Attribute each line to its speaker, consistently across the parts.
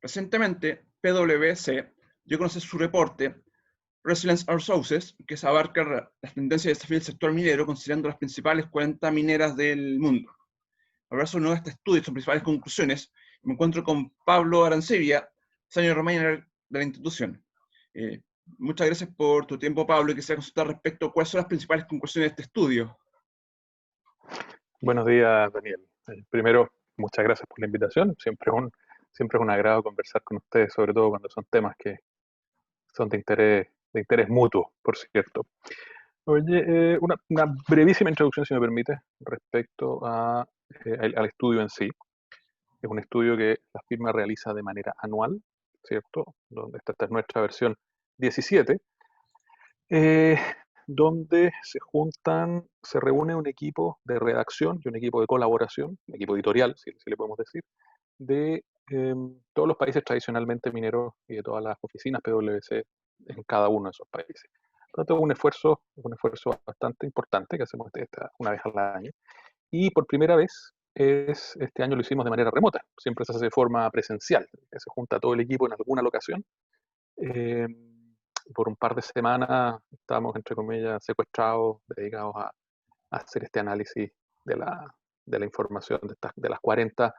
Speaker 1: Recientemente, PwC dio a conocer su reporte Resilience Our Sources, que se abarca las tendencias y desafíos del sector minero, considerando las principales 40 mineras del mundo. Para hablar sobre este estudio y sus principales conclusiones, me encuentro con Pablo Arancibia, Senior Manager de la institución. Muchas gracias por tu tiempo, Pablo, y quisiera consultar respecto a cuáles son las principales conclusiones de este estudio.
Speaker 2: Buenos días, Daniel. Primero, muchas gracias por la invitación. Siempre es un agrado conversar con ustedes, sobre todo cuando son temas que son de interés mutuo, por cierto. Oye, una brevísima introducción, si me permite, respecto al estudio en sí. Es un estudio que la firma realiza de manera anual, ¿cierto? Donde esta es nuestra versión 17, donde se reúne un equipo de redacción y un equipo de colaboración, un equipo editorial, si le podemos decir, de todos los países tradicionalmente mineros y de todas las oficinas PwC en cada uno de esos países. Por lo tanto, un esfuerzo bastante importante que hacemos una vez al año. Y por primera vez, este año lo hicimos de manera remota. Siempre se hace de forma presencial, que se junta todo el equipo en alguna locación. Por un par de semanas estábamos, entre comillas, secuestrados, dedicados a hacer este análisis de la información de las 40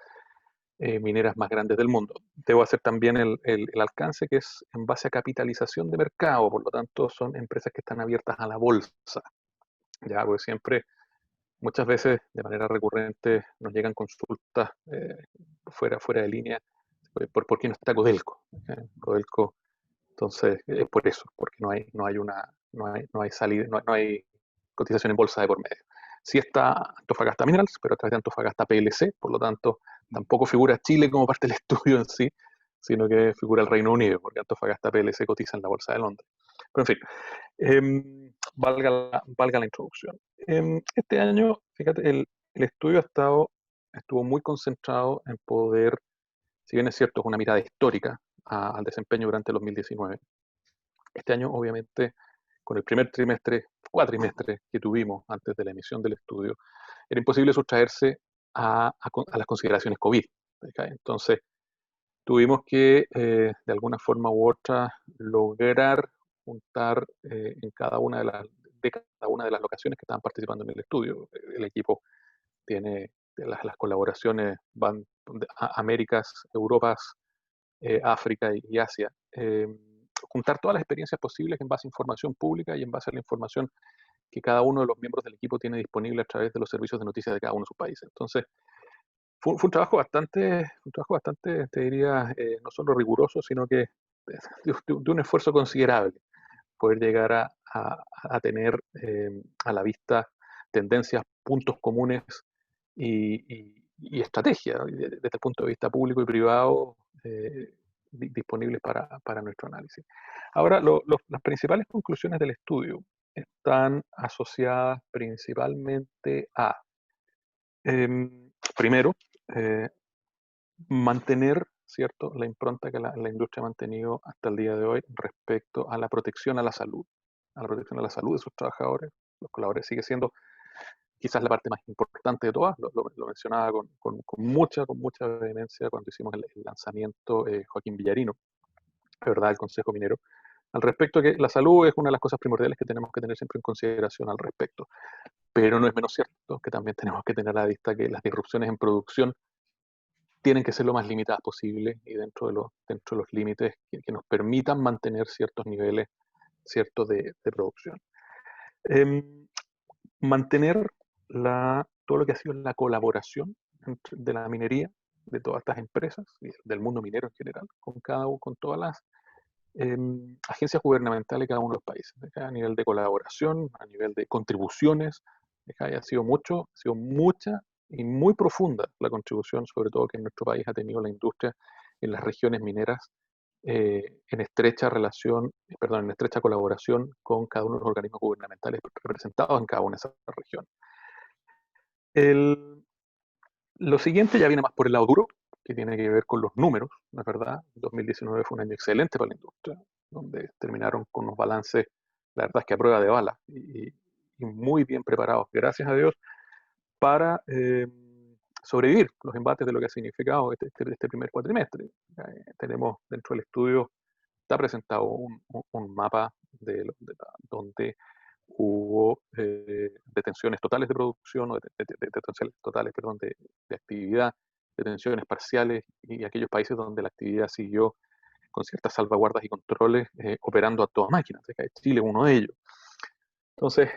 Speaker 2: mineras más grandes del mundo. Debo hacer también el alcance, que es en base a capitalización de mercado, por lo tanto son empresas que están abiertas a la bolsa. Ya, porque siempre, muchas veces, de manera recurrente, nos llegan consultas fuera de línea, ¿por qué no está Codelco? Codelco, entonces, es por eso, porque no hay salida, no hay cotización en bolsa de por medio. Sí está Antofagasta Minerals, pero a través de Antofagasta PLC, por lo tanto, tampoco figura Chile como parte del estudio en sí, sino que figura el Reino Unido, porque Antofagasta PLC cotiza en la Bolsa de Londres. Pero en fin, valga la introducción. Este año, fíjate, el estudio estuvo muy concentrado en poder, si bien es cierto, es una mirada histórica al desempeño durante el 2019, este año, obviamente, con el primer cuatrimestre que tuvimos antes de la emisión del estudio, era imposible sustraerse a las consideraciones COVID. ¿Okay? Entonces, tuvimos que, de alguna forma u otra, lograr juntar en cada una de las locaciones que estaban participando en el estudio. El equipo tiene, las colaboraciones van a Américas, Europas, África y Asia. Juntar todas las experiencias posibles en base a información pública y en base a la información que cada uno de los miembros del equipo tiene disponible a través de los servicios de noticias de cada uno de sus países. Entonces, fue un trabajo bastante, te diría, no solo riguroso, sino que de un esfuerzo considerable, poder llegar a tener a la vista tendencias, puntos comunes y estrategia, ¿no? Desde el punto de vista público y privado, disponibles para nuestro análisis. Ahora, las principales conclusiones del estudio están asociadas principalmente a, primero, eh, mantener, ¿cierto?, la impronta que la industria ha mantenido hasta el día de hoy respecto a la protección a la salud, de sus trabajadores. Los colaboradores sigue siendo quizás la parte más importante de todas, lo mencionaba con mucha vehemencia cuando hicimos el lanzamiento Joaquín Villarino, ¿verdad?, el Consejo Minero, al respecto de que la salud es una de las cosas primordiales que tenemos que tener siempre en consideración al respecto. Pero no es menos cierto que también tenemos que tener a la vista que las disrupciones en producción tienen que ser lo más limitadas posible y dentro de los límites que nos permitan mantener ciertos niveles de producción. Mantener todo lo que ha sido la colaboración de la minería, de todas estas empresas, y del mundo minero en general, con todas las agencias gubernamentales de cada uno de los países, a nivel de colaboración, a nivel de contribuciones. Ha sido mucha y muy profunda la contribución, sobre todo que en nuestro país ha tenido la industria en las regiones mineras, en estrecha colaboración con cada uno de los organismos gubernamentales representados en cada una de esas regiones. Lo siguiente ya viene más por el lado duro, que tiene que ver con los números, ¿no es verdad? 2019 fue un año excelente para la industria, donde terminaron con unos balances, la verdad es que a prueba de bala, y muy bien preparados, gracias a Dios, para sobrevivir los embates de lo que ha significado este primer cuatrimestre. Tenemos dentro del estudio, está presentado un mapa donde hubo detenciones totales de producción, o detenciones totales, perdón, de actividad, detenciones parciales, y aquellos países donde la actividad siguió con ciertas salvaguardas y controles, operando a toda máquina. Chile es uno de ellos. Entonces,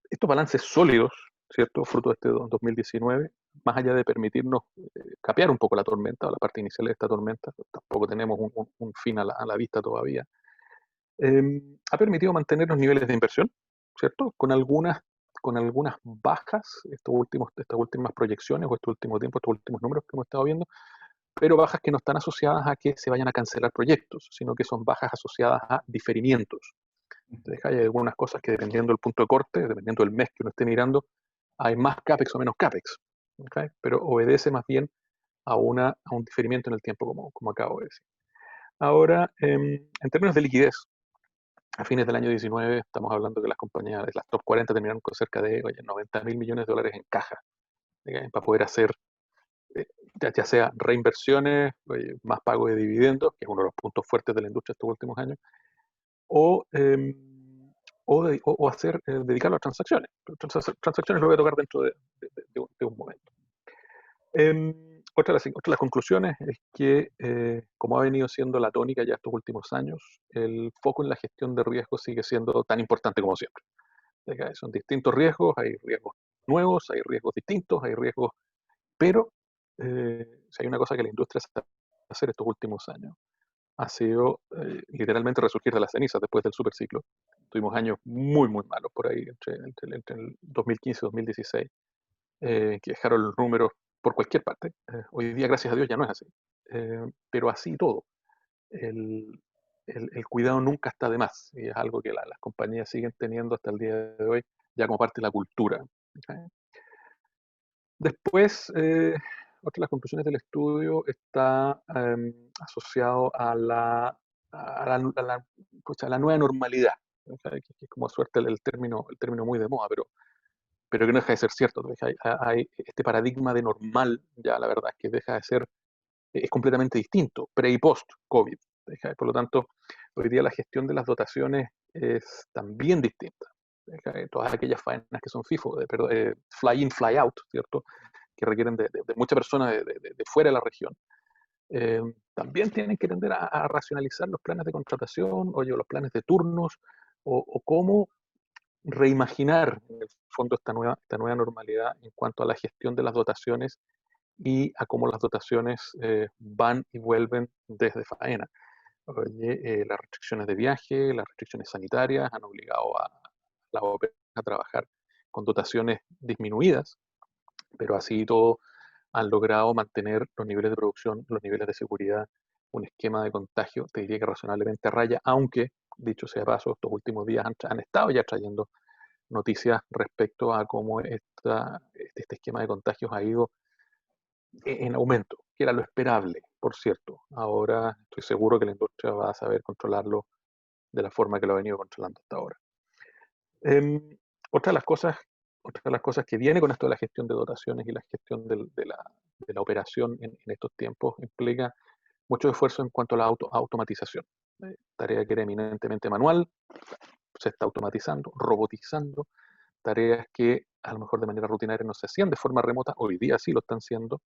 Speaker 2: estos balances sólidos, ¿cierto?, fruto de este 2019, más allá de permitirnos capear un poco la tormenta, o la parte inicial de esta tormenta, tampoco tenemos un fin a la vista todavía, ha permitido mantener los niveles de inversión, ¿cierto?, con algunas bajas, estas últimas proyecciones, o estos últimos tiempos, estos últimos números que hemos estado viendo, pero bajas que no están asociadas a que se vayan a cancelar proyectos, sino que son bajas asociadas a diferimientos. Entonces, hay algunas cosas que, dependiendo del punto de corte, dependiendo del mes que uno esté mirando, hay más CAPEX o menos CAPEX, ¿okay? Pero obedece más bien a un diferimiento en el tiempo, como acabo de decir. Ahora, en términos de liquidez, a fines del año 19 estamos hablando que las compañías de las top 40 terminaron con cerca de 90.000 millones de dólares en caja, ¿okay?, para poder hacer ya sea reinversiones, más pago de dividendos, que es uno de los puntos fuertes de la industria estos últimos años, o dedicarlo a transacciones. Transacciones lo voy a tocar dentro de un momento. Otra de las conclusiones es que, como ha venido siendo la tónica ya estos últimos años, el foco en la gestión de riesgos sigue siendo tan importante como siempre. Son distintos riesgos, hay riesgos nuevos, hay riesgos distintos, hay riesgos, pero si hay una cosa que la industria sabe hacer estos últimos años, ha sido literalmente resurgir de las cenizas después del superciclo. Tuvimos años muy, muy malos por ahí, entre el 2015 y 2016, que dejaron los números por cualquier parte. Hoy día, gracias a Dios, ya no es así. Pero así todo, el cuidado nunca está de más, y es algo que las compañías siguen teniendo hasta el día de hoy, ya como parte de la cultura. ¿Okay? Después, otra de las conclusiones del estudio está asociado a la nueva normalidad, ¿okay?, que es como suerte el término muy de moda, pero que no deja de ser cierto. Hay este paradigma de normal, ya la verdad es que deja de ser, es completamente distinto, pre y post-COVID. Por lo tanto, hoy día la gestión de las dotaciones es también distinta. Todas aquellas faenas que son FIFO, fly in, fly out, ¿cierto?, que requieren de muchas personas de fuera de la región, también tienen que tender a racionalizar los planes de contratación, o los planes de turnos, o cómo reimaginar en el fondo esta nueva normalidad en cuanto a la gestión de las dotaciones, y a cómo las dotaciones van y vuelven desde faena. Las restricciones de viaje, las restricciones sanitarias han obligado a las operaciones a trabajar con dotaciones disminuidas, pero así todo han logrado mantener los niveles de producción, los niveles de seguridad, un esquema de contagio, te diría que razonablemente a raya, aunque, dicho sea de paso, estos últimos días han estado ya trayendo noticias respecto a cómo este esquema de contagios ha ido en aumento, que era lo esperable, por cierto. Ahora estoy seguro que la industria va a saber controlarlo de la forma que lo ha venido controlando hasta ahora. Em, otra de las cosas que viene con esto de la gestión de dotaciones y la gestión de la operación en estos tiempos implica mucho esfuerzo en cuanto a la automatización. Tarea que era eminentemente manual, se está automatizando, robotizando. Tareas que a lo mejor de manera rutinaria no se hacían de forma remota, hoy día sí lo están haciendo.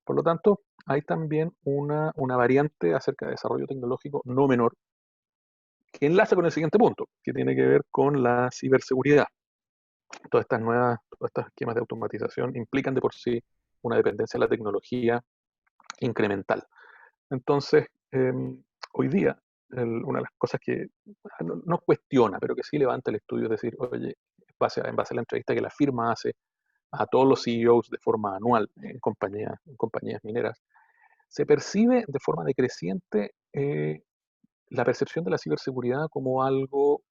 Speaker 2: Por lo tanto, hay también una variante acerca de desarrollo tecnológico no menor, que enlaza con el siguiente punto, que tiene que ver con la ciberseguridad. Todos estos esquemas de automatización implican de por sí una dependencia de la tecnología incremental. Entonces, hoy día, una de las cosas que no cuestiona, pero que sí levanta el estudio, es decir, oye, en base a la entrevista que la firma hace a todos los CEOs de forma anual en compañías mineras, se percibe de forma decreciente la percepción de la ciberseguridad como algo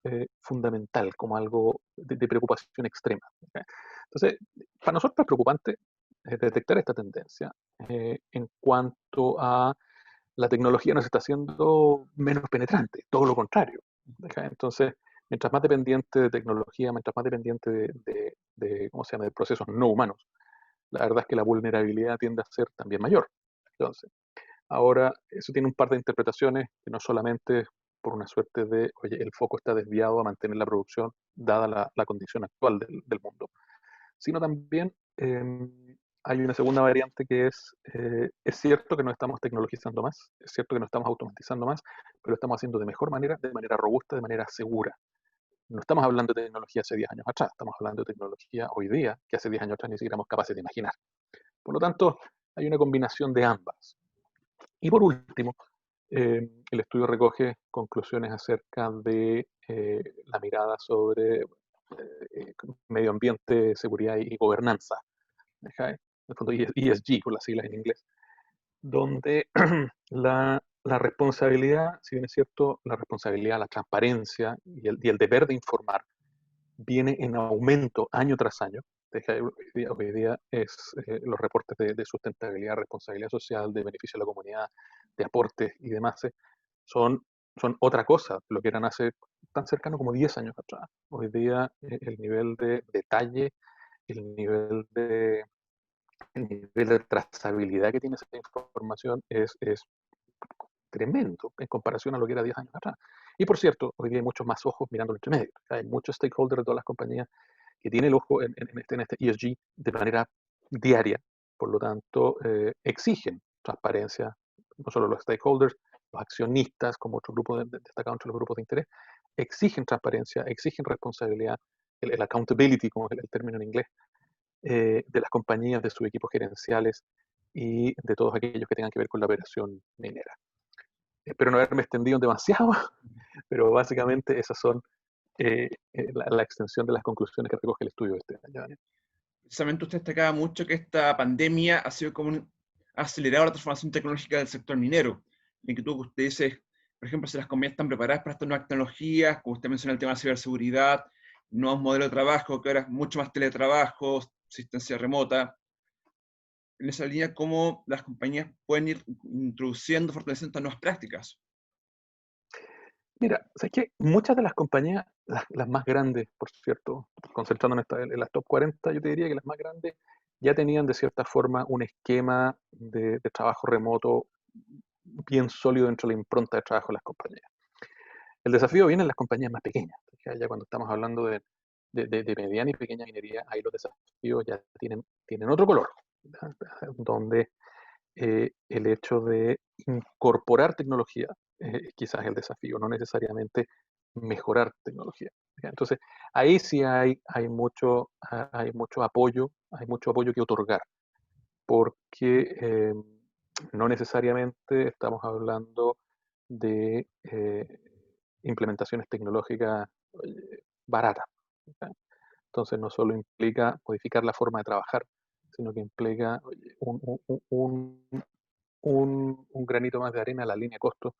Speaker 2: fundamental, como algo de preocupación extrema. ¿Okay? Entonces, para nosotros es preocupante detectar esta tendencia en cuanto a la tecnología nos está haciendo menos penetrante, todo lo contrario. ¿Okay? Entonces, mientras más dependiente de tecnología, mientras más dependiente ¿cómo se llama?, de procesos no humanos, la verdad es que la vulnerabilidad tiende a ser también mayor. Entonces, ahora, eso tiene un par de interpretaciones, que no solamente por una suerte de, oye, el foco está desviado a mantener la producción, dada la condición actual del mundo, sino también hay una segunda variante que es cierto que no estamos tecnologizando más, es cierto que no estamos automatizando más, pero lo estamos haciendo de manera robusta, de manera segura. No estamos hablando de tecnología hace 10 años atrás, estamos hablando de tecnología hoy día, que hace 10 años atrás ni siquiera éramos capaces de imaginar. Por lo tanto, hay una combinación de ambas. Y por último, el estudio recoge conclusiones acerca de la mirada sobre medio ambiente, seguridad y gobernanza, ¿okay? En el fondo ESG, por las siglas en inglés, donde la responsabilidad, si bien es cierto, la responsabilidad, la transparencia y el deber de informar viene en aumento año tras año. Hoy día es los reportes de sustentabilidad, responsabilidad social, de beneficio a la comunidad, de aportes y demás, son otra cosa, lo que eran hace tan cercano como 10 años atrás. Hoy día el nivel de detalle, el nivel de, el nivel de trazabilidad que tiene esa información es tremendo en comparación a lo que era 10 años atrás. Y por cierto, hoy día hay muchos más ojos mirando entre medio. Hay muchos stakeholders de todas las compañías que tienen el ojo en este ESG de manera diaria. Por lo tanto, exigen transparencia, no solo los stakeholders, los accionistas, como otro grupo destacado entre los grupos de interés, exigen transparencia, exigen responsabilidad, el accountability, como es el término en inglés, de las compañías, de sus equipos gerenciales y de todos aquellos que tengan que ver con la operación minera. Espero no haberme extendido demasiado, pero básicamente esas son la extensión de las conclusiones que recoge el estudio de este año.
Speaker 1: Precisamente usted destacaba mucho que esta pandemia ha sido como ha acelerado la transformación tecnológica del sector minero. En que usted dice, por ejemplo, si las compañías están preparadas para estas nuevas tecnologías, como usted menciona el tema de ciberseguridad, nuevos modelos de trabajo, que ahora es mucho más teletrabajo, asistencia remota. En esa línea, cómo las compañías pueden ir introduciendo, fortaleciendo estas nuevas prácticas.
Speaker 2: Mira, ¿sabes qué? Muchas de las compañías, las más grandes, por cierto, concentrándonos en las top 40, yo te diría que las más grandes ya tenían de cierta forma un esquema de trabajo remoto bien sólido dentro de la impronta de trabajo de las compañías. El desafío viene en las compañías más pequeñas. Ya cuando estamos hablando de mediana y pequeña minería, ahí los desafíos ya tienen otro color, ¿verdad? Donde el hecho de incorporar tecnología quizás es el desafío, no necesariamente mejorar tecnología. Entonces, ahí sí hay mucho apoyo que otorgar, porque no necesariamente estamos hablando de implementaciones tecnológicas baratas. ¿Okay? Entonces, no solo implica modificar la forma de trabajar, sino que implica un granito más de arena a la línea de costo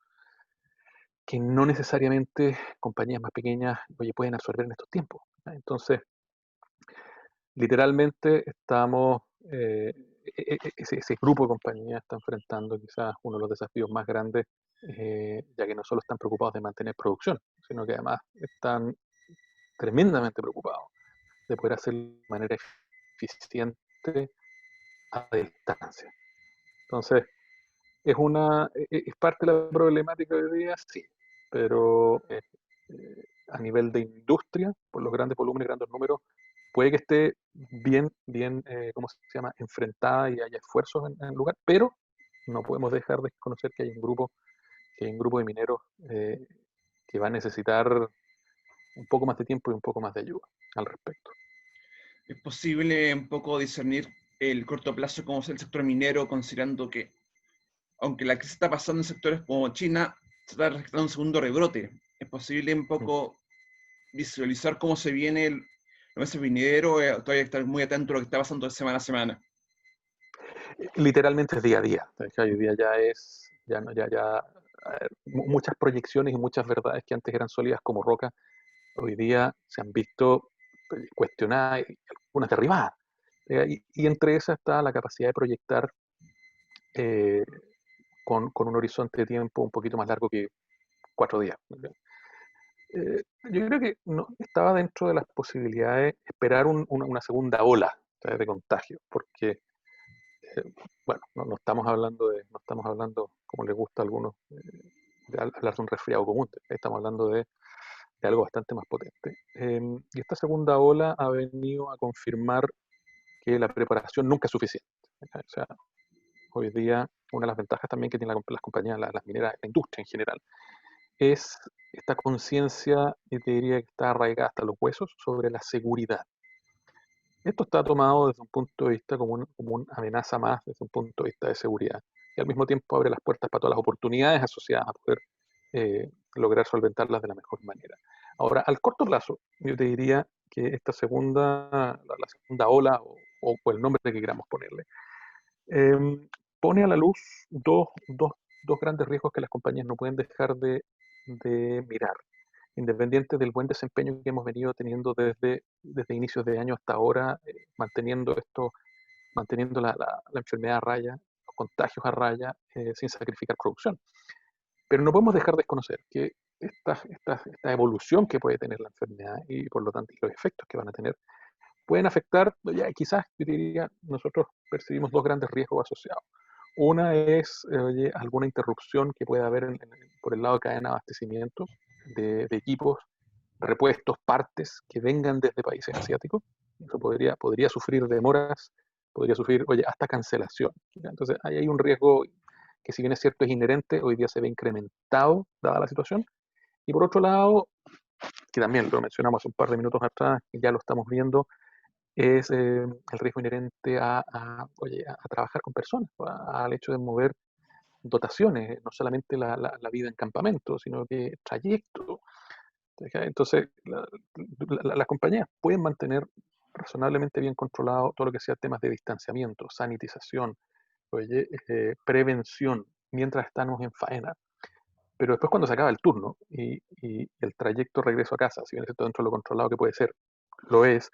Speaker 2: que no necesariamente compañías más pequeñas pueden absorber en estos tiempos. Entonces, literalmente estamos, ese grupo de compañías está enfrentando quizás uno de los desafíos más grandes, ya que no solo están preocupados de mantener producción, sino que además están tremendamente preocupados de poder hacerlo de manera eficiente a distancia. Entonces, es parte de la problemática de hoy día, sí, pero a nivel de industria, por los grandes volúmenes, grandes números, puede que esté bien, ¿cómo se llama?, enfrentada y haya esfuerzos en el lugar, pero no podemos dejar de conocer que hay un grupo de mineros que va a necesitar un poco más de tiempo y un poco más de ayuda al respecto.
Speaker 1: ¿Es posible un poco discernir el corto plazo cómo es el sector minero, considerando que, aunque la crisis está pasando en sectores como China, se está registrando un segundo rebrote? ¿Es posible un poco visualizar cómo se viene el nuestro minero? Todavía estar muy atento a lo que está pasando de semana a semana.
Speaker 2: Literalmente es día a día. Hoy día muchas proyecciones y muchas verdades que antes eran sólidas como roca, hoy día se han visto cuestionadas y algunas derribadas. Y entre esas está la capacidad de proyectar eh, con un horizonte de tiempo un poquito más largo que 4 días. Yo creo que no estaba dentro de las posibilidades esperar una segunda ola de contagio, porque bueno, no estamos hablando como les gusta a algunos de hablar de un resfriado común, estamos hablando de algo bastante más potente. Y esta segunda ola ha venido a confirmar que la preparación nunca es suficiente. O sea, hoy día una de las ventajas también que tienen las compañías, las mineras, la industria en general, es esta conciencia, y te diría que está arraigada hasta los huesos, sobre la seguridad. Esto está tomado desde un punto de vista como una amenaza más, desde un punto de vista de seguridad. Y al mismo tiempo abre las puertas para todas las oportunidades asociadas a poder lograr solventarlas de la mejor manera. Ahora, al corto plazo, yo te diría que esta la segunda ola, o el nombre que queramos ponerle, pone a la luz dos grandes riesgos que las compañías no pueden dejar de mirar, independiente del buen desempeño que hemos venido teniendo desde inicios de año hasta ahora, manteniendo la enfermedad a raya, los contagios a raya, sin sacrificar producción. Pero no podemos dejar de desconocer que esta evolución que puede tener la enfermedad y por lo tanto los efectos que van a tener, pueden afectar, ya quizás yo diría, nosotros percibimos dos grandes riesgos asociados. Una es alguna interrupción que pueda haber por el lado de cadena de abastecimiento de equipos, repuestos, partes que vengan desde países asiáticos. Eso podría sufrir demoras, podría sufrir, hasta cancelación. Entonces, ahí hay un riesgo que, si bien es cierto, es inherente, hoy día se ve incrementado dada la situación. Y por otro lado, que también lo mencionamos hace un par de minutos atrás, ya lo estamos viendo, es el riesgo inherente a trabajar con personas, al hecho de mover dotaciones, no solamente la vida en campamento, sino que trayectos. Entonces, las compañías pueden mantener razonablemente bien controlado todo lo que sea temas de distanciamiento, sanitización, prevención, mientras estamos en faena. Pero después, cuando se acaba el turno y el trayecto regreso a casa, si bien es cierto, dentro de lo controlado que puede ser, lo es,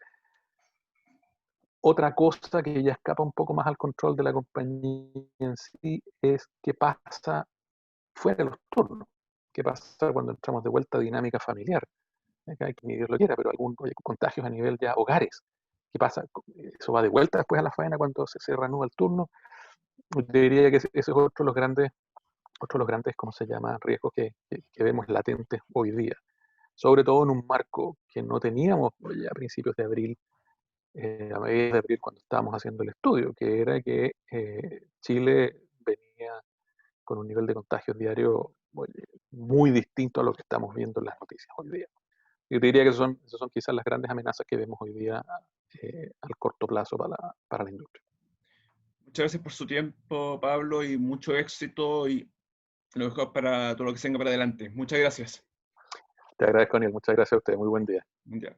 Speaker 2: otra cosa que ya escapa un poco más al control de la compañía en sí es qué pasa fuera de los turnos, qué pasa cuando entramos de vuelta a dinámica familiar. Que ni Dios lo quiera, pero contagios a nivel ya hogares. ¿Qué pasa? ¿Eso va de vuelta después a la faena cuando se reanuda el turno? Yo diría que ese es otro de los grandes, ¿cómo se llama?, riesgos que vemos latentes hoy día. Sobre todo en un marco que no teníamos a principios de abril, a mediados de abril, cuando estábamos haciendo el estudio, que era que Chile venía con un nivel de contagios diario muy distinto a lo que estamos viendo en las noticias hoy día. Yo diría que esas son quizás las grandes amenazas que vemos hoy día al corto plazo para la industria.
Speaker 1: Muchas gracias por su tiempo, Pablo, y mucho éxito y lo mejor para todo lo que se venga para adelante. Muchas gracias.
Speaker 2: Te agradezco, Daniel. Muchas gracias a ustedes. Muy buen día.
Speaker 1: Ya.